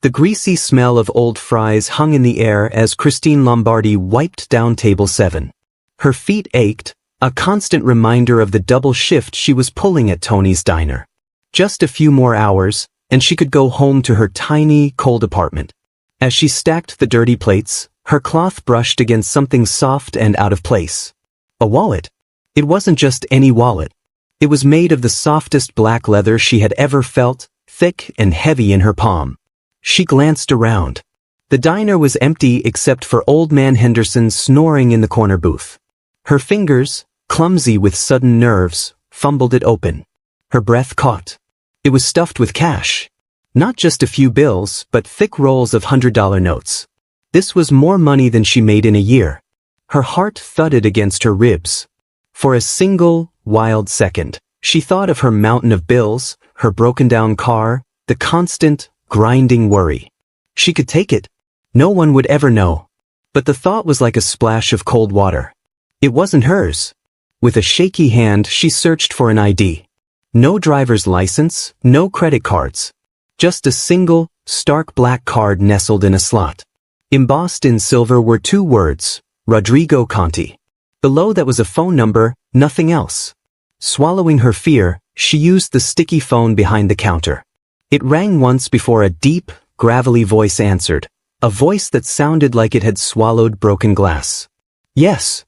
The greasy smell of old fries hung in the air as Christine Lombardi wiped down table 7. Her feet ached, a constant reminder of the double shift she was pulling at Tony's diner. Just a few more hours, and she could go home to her tiny, cold apartment. As she stacked the dirty plates, her cloth brushed against something soft and out of place. A wallet. It wasn't just any wallet. It was made of the softest black leather she had ever felt, thick and heavy in her palm. She glanced around. The diner was empty except for Old Man Henderson snoring in the corner booth. Her fingers, clumsy with sudden nerves, fumbled it open. Her breath caught. It was stuffed with cash. Not just a few bills, but thick rolls of $100 notes. This was more money than she made in a year. Her heart thudded against her ribs. For a single, wild second, she thought of her mountain of bills, her broken-down car, the constant, grinding worry. She could take it. No one would ever know. But the thought was like a splash of cold water. It wasn't hers. With a shaky hand, she searched for an ID. No driver's license, no credit cards. Just a single, stark black card nestled in a slot. Embossed in silver were 2 words, Rodrigo Conti. Below that was a phone number, nothing else. Swallowing her fear, she used the sticky phone behind the counter. It rang once before a deep, gravelly voice answered, a voice that sounded like it had swallowed broken glass. Yes.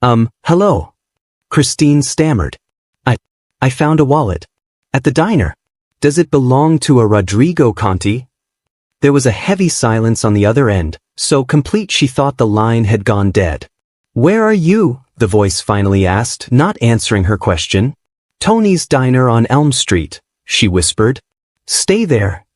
Hello. Christine stammered. I found a wallet. At the diner. Does it belong to a Rodrigo Conti? There was a heavy silence on the other end, so complete she thought the line had gone dead. Where are you? The voice finally asked, not answering her question. Tony's Diner on Elm Street, she whispered. Stay there.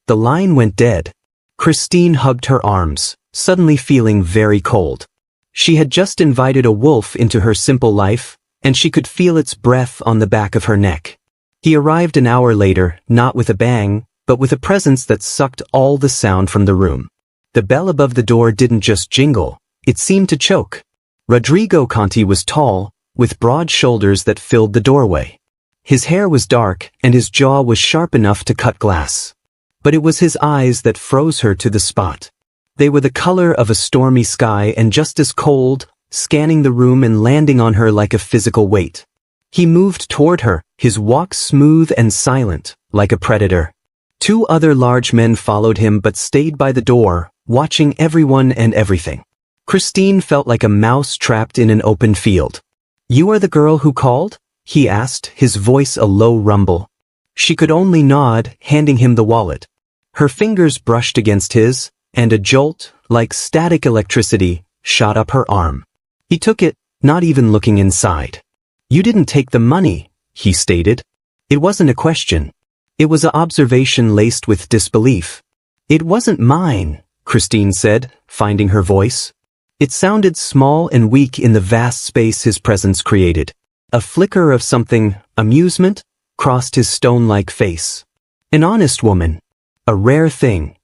The line went dead. Christine hugged her arms, suddenly feeling very cold. She had just invited a wolf into her simple life, and she could feel its breath on the back of her neck. He arrived an hour later, not with a bang, but with a presence that sucked all the sound from the room. The bell above the door didn't just jingle, it seemed to choke. Rodrigo Conti was tall, with broad shoulders that filled the doorway. His hair was dark, and his jaw was sharp enough to cut glass. But it was his eyes that froze her to the spot. They were the color of a stormy sky and just as cold, scanning the room and landing on her like a physical weight. He moved toward her, his walk smooth and silent, like a predator. 2 other large men followed him but stayed by the door, watching everyone and everything. Christine felt like a mouse trapped in an open field. You are the girl who called? He asked, his voice a low rumble. She could only nod, handing him the wallet. Her fingers brushed against his, and a jolt, like static electricity, shot up her arm. He took it, not even looking inside. You didn't take the money, he stated. It wasn't a question. It was an observation laced with disbelief. It wasn't mine, Christine said, finding her voice. It sounded small and weak in the vast space his presence created. A flicker of something, amusement, crossed his stone-like face. An honest woman. A rare thing.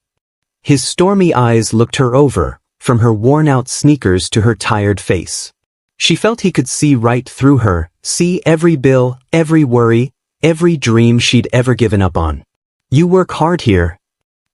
His stormy eyes looked her over, from her worn-out sneakers to her tired face. She felt he could see right through her, see every bill, every worry, every dream she'd ever given up on. You work hard here.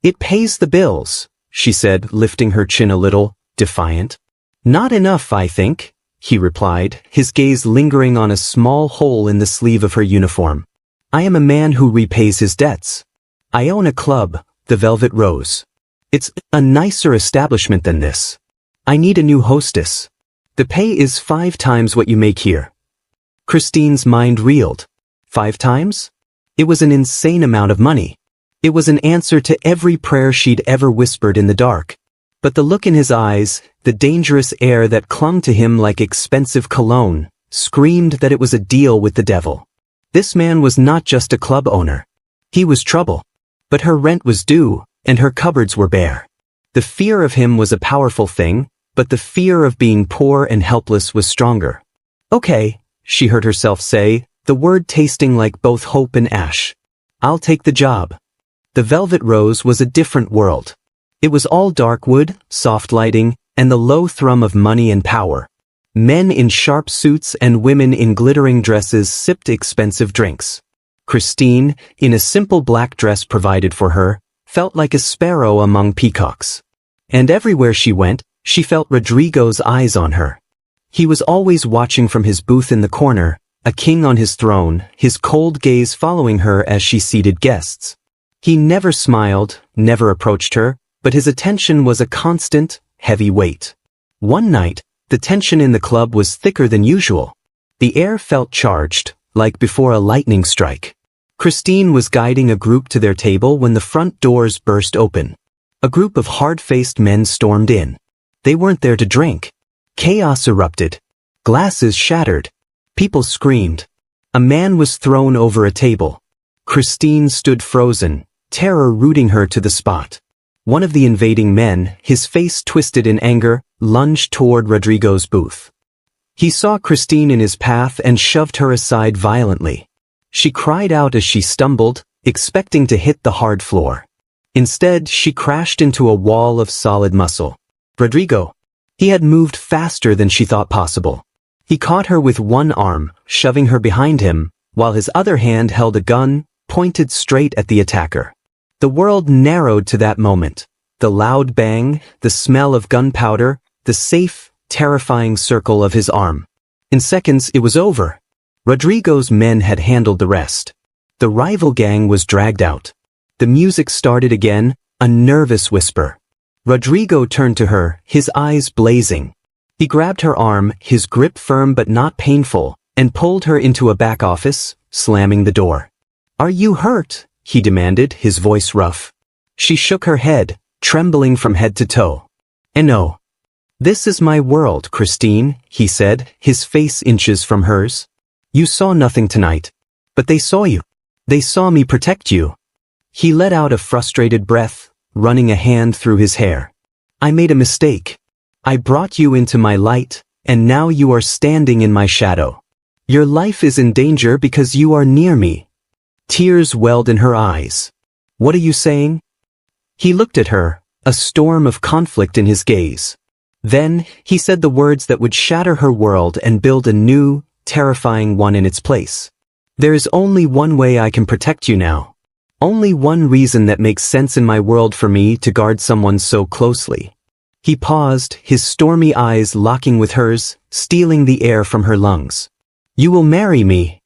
It pays the bills, she said, lifting her chin a little, defiant. Not enough, I think, he replied, his gaze lingering on a small hole in the sleeve of her uniform. I am a man who repays his debts. I own a club, the Velvet Rose. It's a nicer establishment than this. I need a new hostess. The pay is 5 times what you make here. Christine's mind reeled. 5 times? It was an insane amount of money. It was an answer to every prayer she'd ever whispered in the dark. But the look in his eyes, the dangerous air that clung to him like expensive cologne, screamed that it was a deal with the devil. This man was not just a club owner. He was trouble. But her rent was due, and her cupboards were bare. The fear of him was a powerful thing, but the fear of being poor and helpless was stronger. Okay, she heard herself say, the word tasting like both hope and ash. I'll take the job. The Velvet Rose was a different world. It was all dark wood, soft lighting, and the low thrum of money and power. Men in sharp suits and women in glittering dresses sipped expensive drinks. Christine, in a simple black dress provided for her, felt like a sparrow among peacocks. And everywhere she went, she felt Rodrigo's eyes on her. He was always watching from his booth in the corner, a king on his throne, his cold gaze following her as she seated guests. He never smiled, never approached her, but his attention was a constant, heavy weight. One night, the tension in the club was thicker than usual. The air felt charged, like before a lightning strike. Christine was guiding a group to their table when the front doors burst open. A group of hard-faced men stormed in. They weren't there to drink. Chaos erupted. Glasses shattered. People screamed. A man was thrown over a table. Christine stood frozen, terror rooting her to the spot. One of the invading men, his face twisted in anger, lunged toward Rodrigo's booth. He saw Christine in his path and shoved her aside violently. She cried out as she stumbled, expecting to hit the hard floor. Instead, she crashed into a wall of solid muscle. Rodrigo. He had moved faster than she thought possible. He caught her with one arm, shoving her behind him, while his other hand held a gun, pointed straight at the attacker. The world narrowed to that moment. The loud bang, the smell of gunpowder, the safe, terrifying circle of his arm. In seconds, it was over. Rodrigo's men had handled the rest. The rival gang was dragged out. The music started again, a nervous whisper. Rodrigo turned to her, his eyes blazing. He grabbed her arm, his grip firm but not painful, and pulled her into a back office, slamming the door. "Are you hurt?" he demanded, his voice rough. She shook her head, trembling from head to toe. "No. This is my world, Christine," he said, his face inches from hers. "You saw nothing tonight. But they saw you. They saw me protect you." He let out a frustrated breath, running a hand through his hair. "I made a mistake. I brought you into my light, and now you are standing in my shadow. Your life is in danger because you are near me." Tears welled in her eyes. "What are you saying?" He looked at her, a storm of conflict in his gaze. Then, he said the words that would shatter her world and build a new, terrifying one in its place. "There is only one way I can protect you now. Only one reason that makes sense in my world for me to guard someone so closely." He paused, his stormy eyes locking with hers, stealing the air from her lungs. "You will marry me."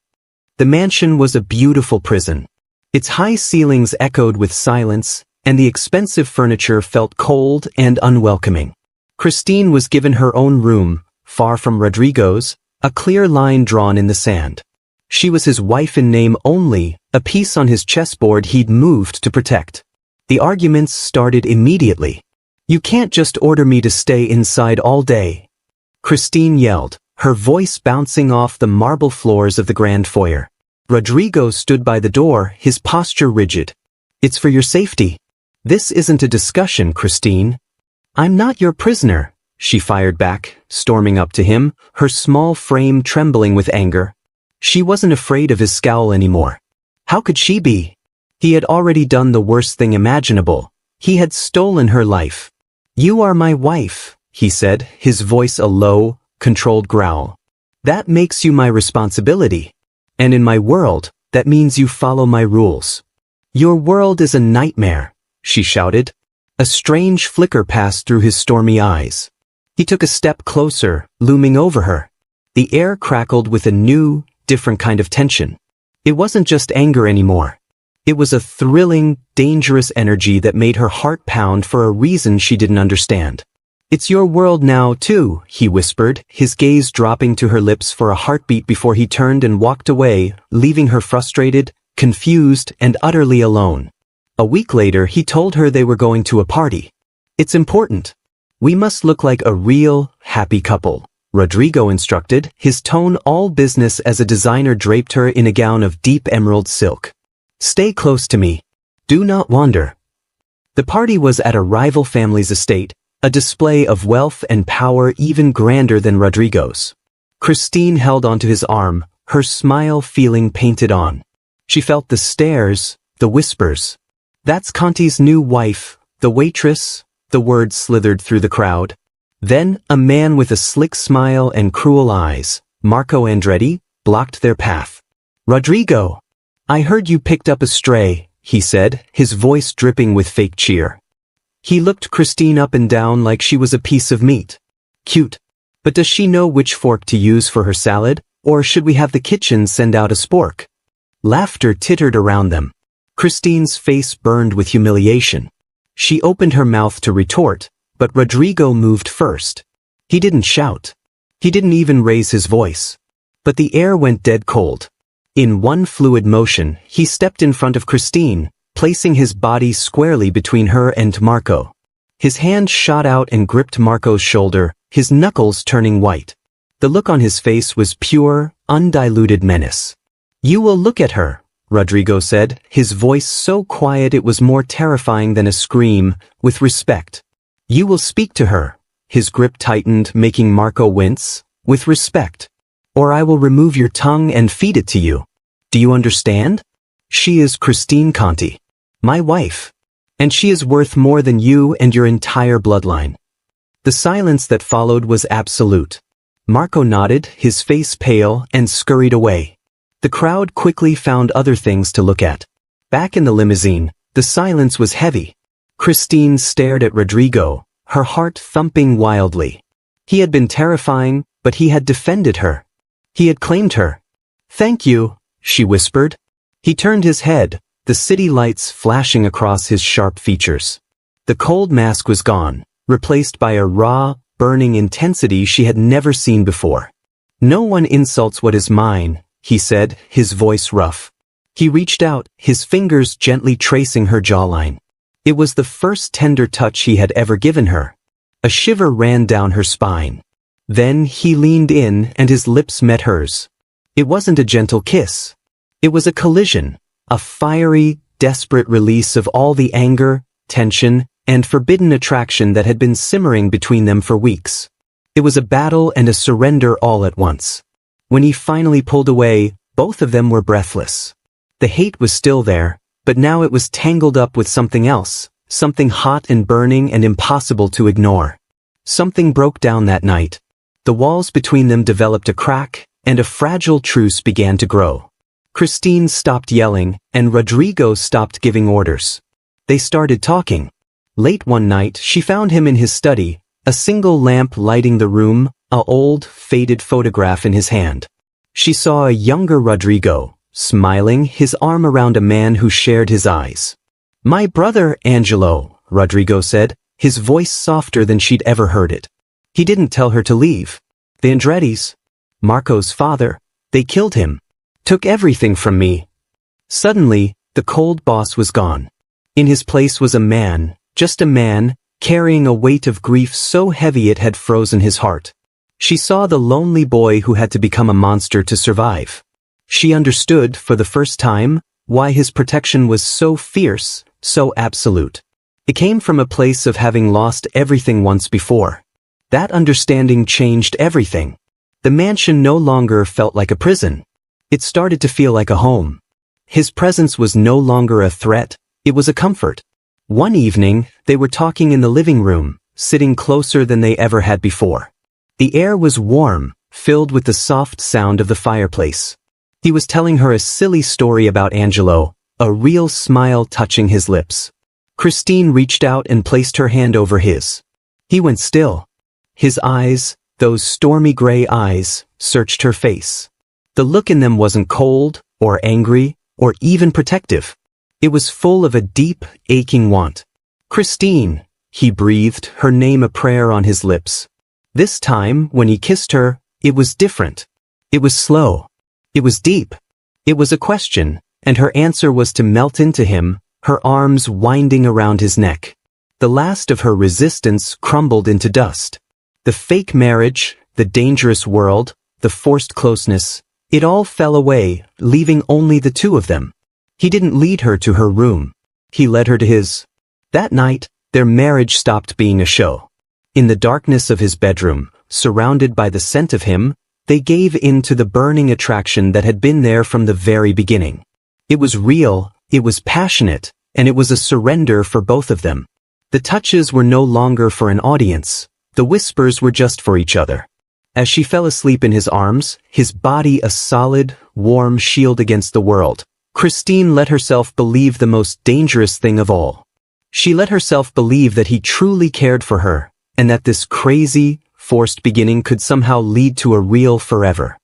The mansion was a beautiful prison. Its high ceilings echoed with silence, and the expensive furniture felt cold and unwelcoming. Christine was given her own room, far from Rodrigo's, a clear line drawn in the sand. She was his wife in name only, a piece on his chessboard he'd moved to protect. The arguments started immediately. "You can't just order me to stay inside all day," Christine yelled, her voice bouncing off the marble floors of the grand foyer. Rodrigo stood by the door, his posture rigid. "It's for your safety. This isn't a discussion, Christine." "I'm not your prisoner," she fired back, storming up to him, her small frame trembling with anger. She wasn't afraid of his scowl anymore. How could she be? He had already done the worst thing imaginable. He had stolen her life. "You are my wife," he said, his voice a low, controlled growl. "That makes you my responsibility. And in my world, that means you follow my rules." "Your world is a nightmare," she shouted. A strange flicker passed through his stormy eyes. He took a step closer, looming over her. The air crackled with a new, different kind of tension. It wasn't just anger anymore. It was a thrilling, dangerous energy that made her heart pound for a reason she didn't understand. "It's your world now, too," he whispered, his gaze dropping to her lips for a heartbeat before he turned and walked away, leaving her frustrated, confused, and utterly alone. A week later, he told her they were going to a party. "It's important. We must look like a real, happy couple," Rodrigo instructed, his tone all business as a designer draped her in a gown of deep emerald silk. "Stay close to me. Do not wander." The party was at a rival family's estate, a display of wealth and power even grander than Rodrigo's. Christine held onto his arm, her smile feeling painted on. She felt the stares, the whispers. "That's Conti's new wife, the waitress," the words slithered through the crowd. Then, a man with a slick smile and cruel eyes, Marco Andretti, blocked their path. "Rodrigo! I heard you picked up a stray," he said, his voice dripping with fake cheer. He looked Christine up and down like she was a piece of meat. Cute. But does she know which fork to use for her salad, or should we have the kitchen send out a spork? Laughter tittered around them. Christine's face burned with humiliation. She opened her mouth to retort, but Rodrigo moved first. He didn't shout. He didn't even raise his voice. But the air went dead cold. In one fluid motion, he stepped in front of Christine, placing his body squarely between her and Marco. His hand shot out and gripped Marco's shoulder, his knuckles turning white. The look on his face was pure, undiluted menace. "You will look at her," Rodrigo said, his voice so quiet it was more terrifying than a scream, "with respect. You will speak to her," his grip tightened, making Marco wince, "with respect. Or I will remove your tongue and feed it to you. Do you understand? She is Christine Conti, my wife. And she is worth more than you and your entire bloodline." The silence that followed was absolute. Marco nodded, his face pale, and scurried away. The crowd quickly found other things to look at. Back in the limousine, the silence was heavy. Christine stared at Rodrigo, her heart thumping wildly. He had been terrifying, but he had defended her. He had claimed her. "Thank you," she whispered. He turned his head, the city lights flashing across his sharp features. The cold mask was gone, replaced by a raw, burning intensity she had never seen before. "No one insults what is mine," he said, his voice rough. He reached out, his fingers gently tracing her jawline. It was the first tender touch he had ever given her. A shiver ran down her spine. Then he leaned in and his lips met hers. It wasn't a gentle kiss. It was a collision, a fiery, desperate release of all the anger, tension, and forbidden attraction that had been simmering between them for weeks. It was a battle and a surrender all at once. When he finally pulled away, both of them were breathless. The hate was still there, but now it was tangled up with something else, something hot and burning and impossible to ignore. Something broke down that night. The walls between them developed a crack, and a fragile truce began to grow. Christine stopped yelling, and Rodrigo stopped giving orders. They started talking. Late one night, she found him in his study, a single lamp lighting the room, an old, faded photograph in his hand. She saw a younger Rodrigo, smiling, his arm around a man who shared his eyes. "My brother, Angelo," Rodrigo said, his voice softer than she'd ever heard it. He didn't tell her to leave. The Andrettis, Marco's father, they killed him. Took everything from me. Suddenly, the cold boss was gone. In his place was a man, just a man, carrying a weight of grief so heavy it had frozen his heart. She saw the lonely boy who had to become a monster to survive. She understood, for the first time, why his protection was so fierce, so absolute. It came from a place of having lost everything once before. That understanding changed everything. The mansion no longer felt like a prison. It started to feel like a home. His presence was no longer a threat, it was a comfort. One evening, they were talking in the living room, sitting closer than they ever had before. The air was warm, filled with the soft sound of the fireplace. He was telling her a silly story about Angelo, a real smile touching his lips. Christine reached out and placed her hand over his. He went still. His eyes, those stormy gray eyes, searched her face. The look in them wasn't cold, or angry, or even protective. It was full of a deep, aching want. "Christine," he breathed, her name a prayer on his lips. This time, when he kissed her, it was different. It was slow. It was deep. It was a question, and her answer was to melt into him, her arms winding around his neck. The last of her resistance crumbled into dust. The fake marriage, the dangerous world, the forced closeness, it all fell away, leaving only the two of them. He didn't lead her to her room. He led her to his. That night, their marriage stopped being a show. In the darkness of his bedroom, surrounded by the scent of him, they gave in to the burning attraction that had been there from the very beginning. It was real, it was passionate, and it was a surrender for both of them. The touches were no longer for an audience. The whispers were just for each other. As she fell asleep in his arms, his body a solid, warm shield against the world, Christine let herself believe the most dangerous thing of all. She let herself believe that he truly cared for her, and that this crazy, forced beginning could somehow lead to a real forever.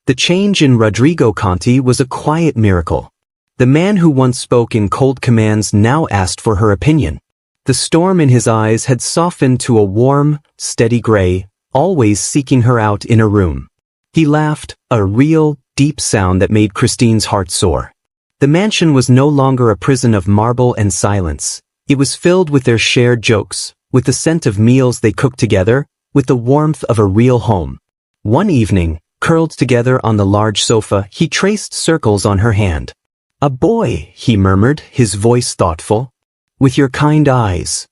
The change in Rodrigo Conti was a quiet miracle. The man who once spoke in cold commands now asked for her opinion. The storm in his eyes had softened to a warm, steady gray, always seeking her out in a room. He laughed, a real, deep sound that made Christine's heart soar. The mansion was no longer a prison of marble and silence. It was filled with their shared jokes, with the scent of meals they cooked together, with the warmth of a real home. One evening, curled together on the large sofa, he traced circles on her hand. "A boy," he murmured, his voice thoughtful. "With your kind eyes."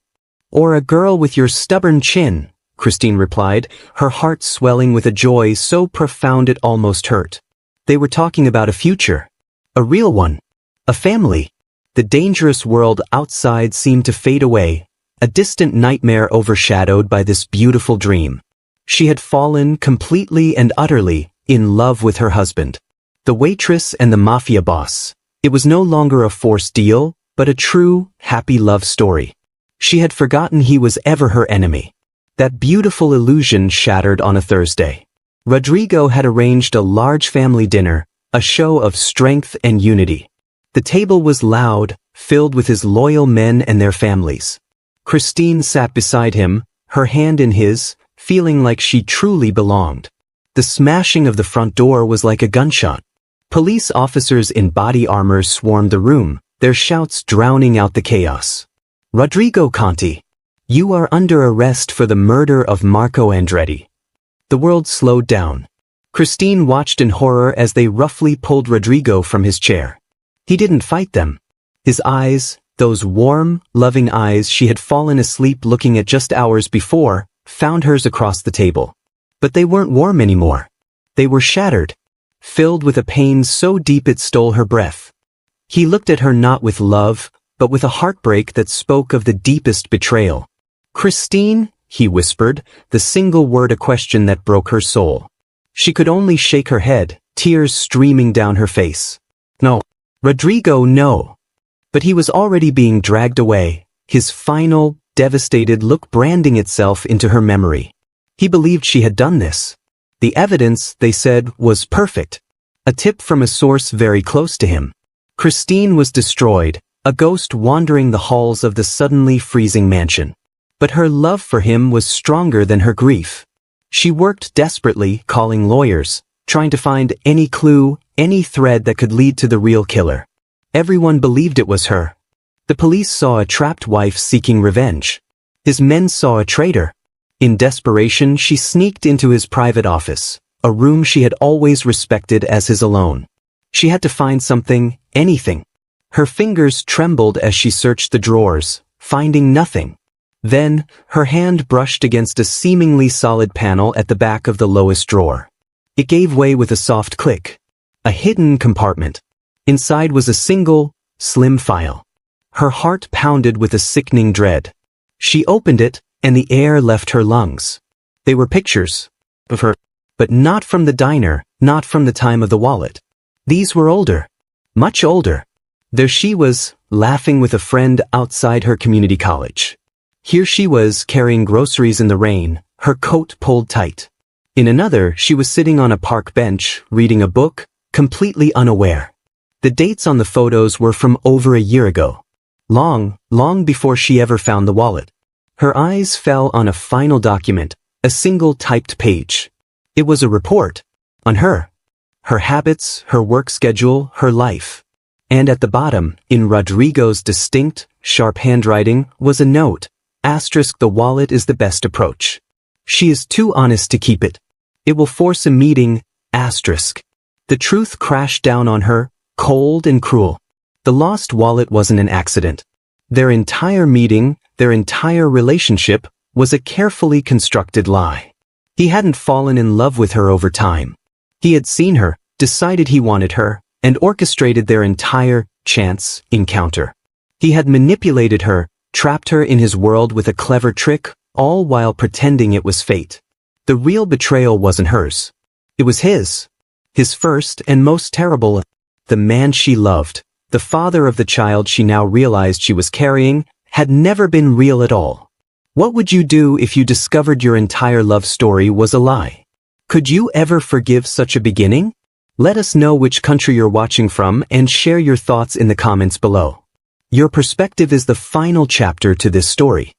"Or a girl with your stubborn chin," Christine replied, her heart swelling with a joy so profound it almost hurt. They were talking about a future. A real one. A family. The dangerous world outside seemed to fade away, a distant nightmare overshadowed by this beautiful dream. She had fallen completely and utterly in love with her husband. The waitress and the mafia boss. It was no longer a forced deal, but a true, happy love story. She had forgotten he was ever her enemy. That beautiful illusion shattered on a Thursday. Rodrigo had arranged a large family dinner, a show of strength and unity. The table was loud, filled with his loyal men and their families. Christine sat beside him, her hand in his, feeling like she truly belonged. The smashing of the front door was like a gunshot. Police officers in body armor swarmed the room, their shouts drowning out the chaos. "Rodrigo Conti, you are under arrest for the murder of Marco Andretti." The world slowed down. Christine watched in horror as they roughly pulled Rodrigo from his chair. He didn't fight them. His eyes, those warm, loving eyes she had fallen asleep looking at just hours before, found hers across the table. But they weren't warm anymore. They were shattered, filled with a pain so deep it stole her breath. He looked at her not with love, but with a heartbreak that spoke of the deepest betrayal. "Christine," he whispered, the single word a question that broke her soul. She could only shake her head, tears streaming down her face. "No. Rodrigo, no." But he was already being dragged away, his final, devastated look branding itself into her memory. He believed she had done this. The evidence, they said, was perfect. A tip from a source very close to him. Christine was destroyed, a ghost wandering the halls of the suddenly freezing mansion. But her love for him was stronger than her grief. She worked desperately, calling lawyers, trying to find any clue, any thread that could lead to the real killer. Everyone believed it was her. The police saw a trapped wife seeking revenge. His men saw a traitor. In desperation, she sneaked into his private office, a room she had always respected as his alone. She had to find something, anything. Her fingers trembled as she searched the drawers, finding nothing. Then, her hand brushed against a seemingly solid panel at the back of the lowest drawer. It gave way with a soft click. A hidden compartment. Inside was a single, slim file. Her heart pounded with a sickening dread. She opened it, and the air left her lungs. They were pictures of her, but not from the diner, not from the time of the wallet. These were older, much older. There she was, laughing with a friend outside her community college. Here she was, carrying groceries in the rain, her coat pulled tight. In another, she was sitting on a park bench, reading a book, completely unaware. The dates on the photos were from over a year ago. Long, long before she ever found the wallet. Her eyes fell on a final document, a single typed page. It was a report. On her. Her habits, her work schedule, her life. And at the bottom, in Rodrigo's distinct, sharp handwriting, was a note. Asterisk, the wallet is the best approach. She is too honest to keep it. It will force a meeting. Asterisk. The truth crashed down on her, cold and cruel. The lost wallet wasn't an accident. Their entire meeting, their entire relationship, was a carefully constructed lie. He hadn't fallen in love with her over time. He had seen her, decided he wanted her, and orchestrated their entire chance encounter. He had manipulated her, trapped her in his world with a clever trick, all while pretending it was fate. The real betrayal wasn't hers. It was his. His first and most terrible. The man she loved, The father of the child she now realized she was carrying had never been real at all. What would you do if you discovered your entire love story was a lie? Could you ever forgive such a beginning? Let us know which country you're watching from and share your thoughts in the comments below. Your perspective is the final chapter to this story.